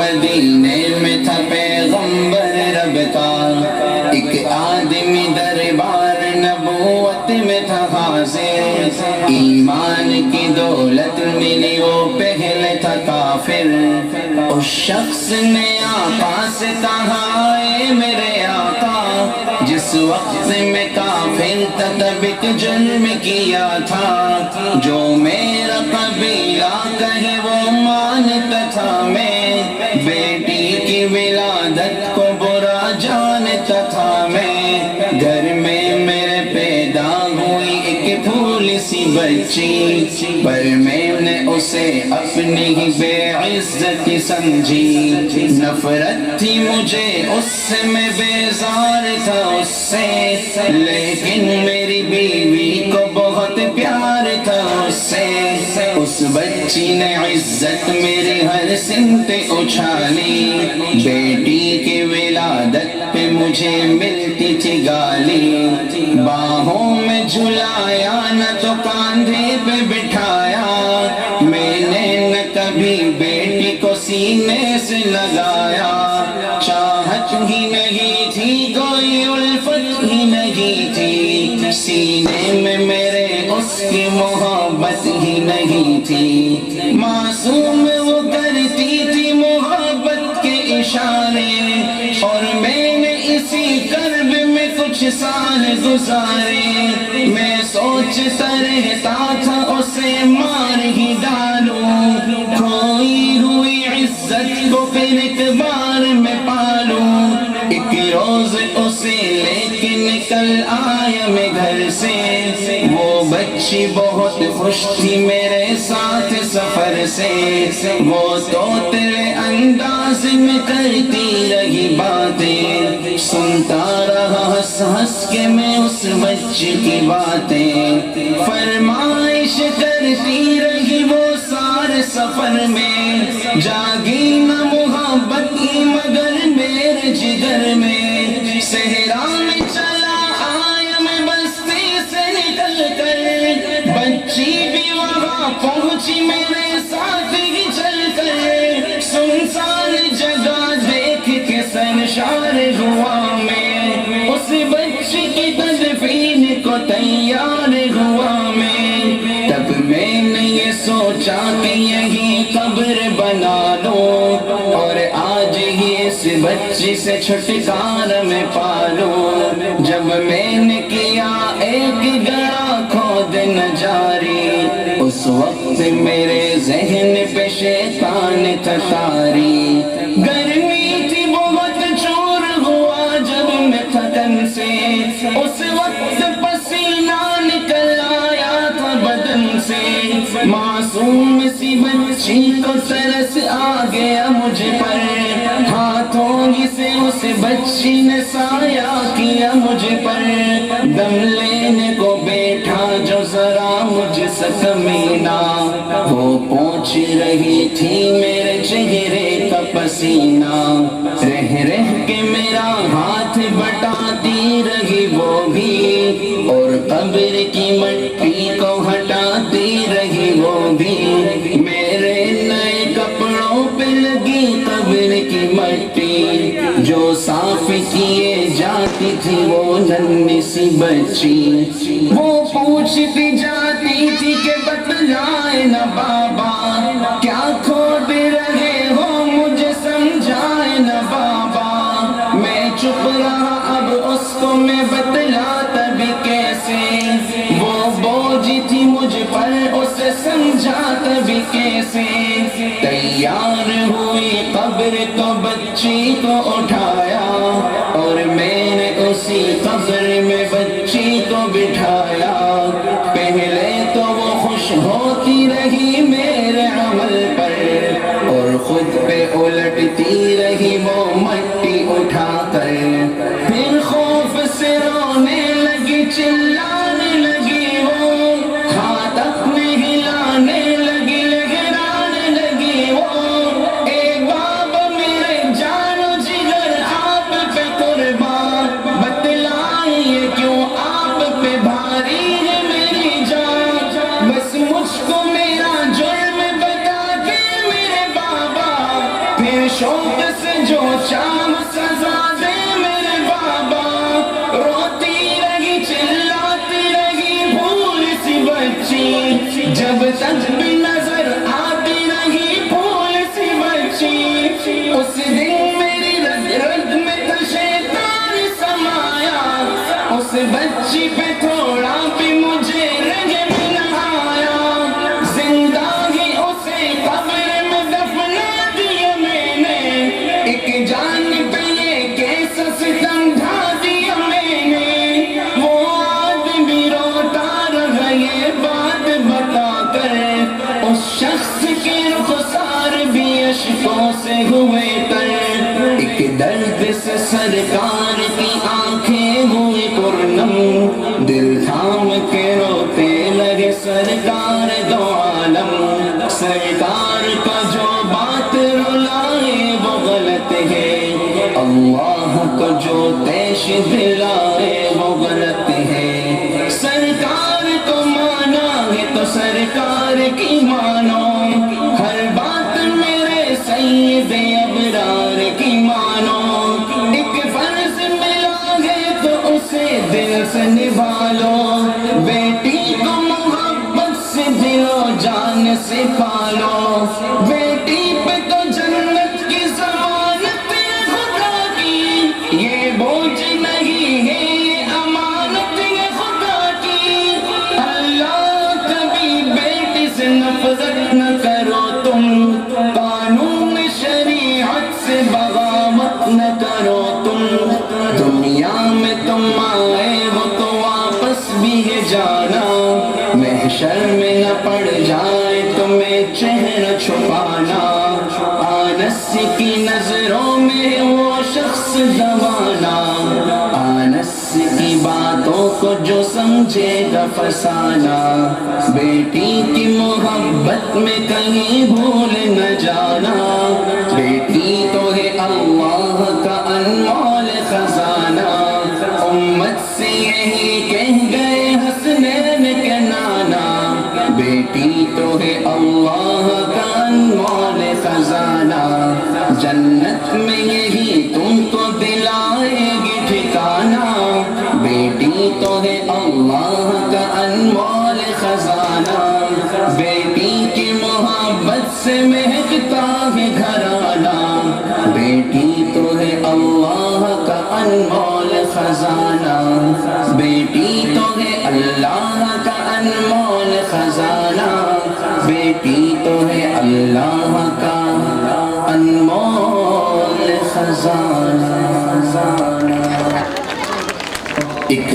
مدینے میں تھا پیغمبر رب کا، ایک آدمی دربار نبوت میں تھا حاضر، ایمان کی دولت ملی وہ پہلے تھا کافر، اس شخص نے آقا سے کہا اے میرے آقا، جس وقت میں کافر تھا تب ایک جرم کیا تھا، جو میرا قبیلہ کہے وہ مانتا تھا، میں بیٹی کی ولادت کو برا جانتا تھا، میں گھر میں میرے پیدا ہوئی ایک پھولی سی بچی، پر میں نے اسے اپنی ہی بے عزتی سمجھی، نفرت تھی مجھے اس سے، میں بیزار تھا اس سے، لیکن میری بیوی کو بہت پیار تھا اس سے، اس بچی نے عزت میری ہر سمت اچھالی، بیٹی کی ولادت پہ مجھے ملتی تھی گالی، باہوں میں جھلایا نہ تو کاندھے پہ بٹھایا، میں نے نہ کبھی بیٹی کو سینے سے لگایا، چاہت ہی نہیں تھی کوئی الفت ہی نہیں تھی، سینے میں میرے اس کی محبت ہی نہیں تھی، معصوم وہ کرتی تھی محبت کے اشارے، اور میں نے اسی کرب میں کچھ سال گزارے، میں سوچتا رہتا تھا اسے مار ہی ڈالوں، کھوئی ہوئی عزت کو پھر ایک بار میں پالوں، ایک روز اسے لے کے نکل آیا میں گھر سے، وہ بچی بہت خوش تھی میرے ساتھ سفر سے، وہ طوطے انداز میں کرتی رہی باتیں، سنتا رہا ہنس ہنس کے میں اس بچی کی باتیں، فرمائش کرتی رہی وہ سارے سفر میں، جاگی نہ محبت کی مگر میرے جگر میں، صحرا میں چلا آیا میں بستی سے نکل کر، بچی بھی وہاں پہنچی میرے ساتھ ہی چل کر، سنسان جگہ دیکھ کے سرشار ہوا میں، اس بچی کی تدفین کو تیار ہوا میں، تب میں نے یہ سوچا کہ یہی قبر بنا لوں، اور آج ہی اس بچی سے چھٹکارا میں پالوں، جب میں نے کیا ایک گڑا کھود نہ جاری، اس وقت میرے ذہن پہ شیطان تھا طاری، گرمی تھی بہت چور ہوا جب میں تھکن سے، اس وقت پسینہ نکل آیا تھا بدن سے، معصوم سی بچی کو ترس آ گیا مجھ پر، ہاتھوں ہی سے اس بچی نے سایہ کیا مجھ پر، دم لینے کو بیٹھا جو ذرا مجھ سے کمینہ، وہ پوچھ رہی تھی میرے چہرے کا پسینہ، رہ رہ کے میرا ہاتھ بٹاتی رہی وہ بھی، اور قبر کی مٹی کو ہٹاتی رہی وہ بھی، میرے نئے کپڑوں پہ لگی قبر کی مٹی، جو صاف کیے جاتی تھی وہ ننھی سی بچی، وہ پوچھتی جاتی تھی کہ بتلائے نہ بابا، کیا کھود رہے ہو مجھے سمجھائے نہ بابا، میں چپ رہا اب اس کو میں بتلاتا بھی کیسے، وہ بوجھ تھی مجھ پر اسے سمجھاتا بھی کیسے، تیار ہوئی قبر کو بچی کو اٹھایا، اور میں نے اسی قبر میں بچی کو بٹھایا، پہلے تو وہ خوش ہوتی رہی میرے عمل پر، اور خود پہ الٹتی رہی وہ مٹی اٹھا کر، پھر خوف سے رونے لگی چلانے لگی وہ، ہاتھ اپنے ہلانے لگی لہرانے لگی وہ، اے بابا میرے جان و جگر آپ پہ قربان، بتلائیے کیوں آپ پہ بھاری ہے میری جان، بس مجھ کو میرا جرم بتا کے میرے بابا، پھر شوق سے جو چاہ سزا دے میرے بابا، روتی رہی چلاتی رہی بھول سی بچی، جب تک بھی نظر آتی رہی بھول سی بچی، اس دن میری رگ رگ میں تھا شیطان سمایا، اس بچی پہ تھوڑا بھی مجھے رنگ بھی نہ آیا، زندہ ہی اسے قبر میں دفنا دیا میں نے، ایک جان پہ یہ کیسا ستم ڈھا دیا میں نے، وہ آدمی روتا رہا یہ بات بتا کر، اس شخص کے رخسار بھی اشکوں سے ہوئے تر، ایک درد سے سرکار کی آنکھیں ہوئی پرنم، دل تھام کے روتے لگے سرکار دو عالم، سرکار کا جو بات رلائے وہ غلط ہے، اللہ کو جو تیش دلائے وہ غلط ہے، سرکار کو مانا ہے تو سرکار کی مانو، ہر بات میرے سید ابرار کی مانو، ایک فرض ملا ہے تو اسے دل سے نبھا لو، بیٹی کو محبت سے دل و جان سے پالو، بیٹی پہ تو جنت کی ضمانت ہے خدا کی، یہ بوجھ نہیں ہے یہ امانت ہے خدا کی، اللہ کبھی بیٹی سے نفرت نہ کرو تم، قانون شریعت سے بغاوت نہ کرو تم، دنیا میں تم آئے ہو تو واپس بھی ہے جانا، محشر میں نہ پڑ جائے تمہیں چہرہ چھپانا، آنس کی نظروں میں وہ شخص دوانا، آنس کی باتوں کو جو سمجھے گا فسانہ، بیٹی کی محبت میں کہیں بھول نہ جانا، بیٹی تو ہے اللہ کا انمول خزانہ، امت سے یہی کہہ گئے حسنین کے نانا، بیٹی تو ہے اللہ کا انمول خزانہ، جنت میں یہی تم کو دلائے گی ٹھکانہ، بیٹی تو ہے اللہ کا انمول خزانہ، بیٹی کی محبت سے مہکتا ہے گھرانہ، بیٹی تو ہے اللہ کا انمول خزانہ، بیٹی تو ہے اللہ کا انمول خزانہ، بیٹی تو ہے اللہ کا انمول خزانہ۔ ایک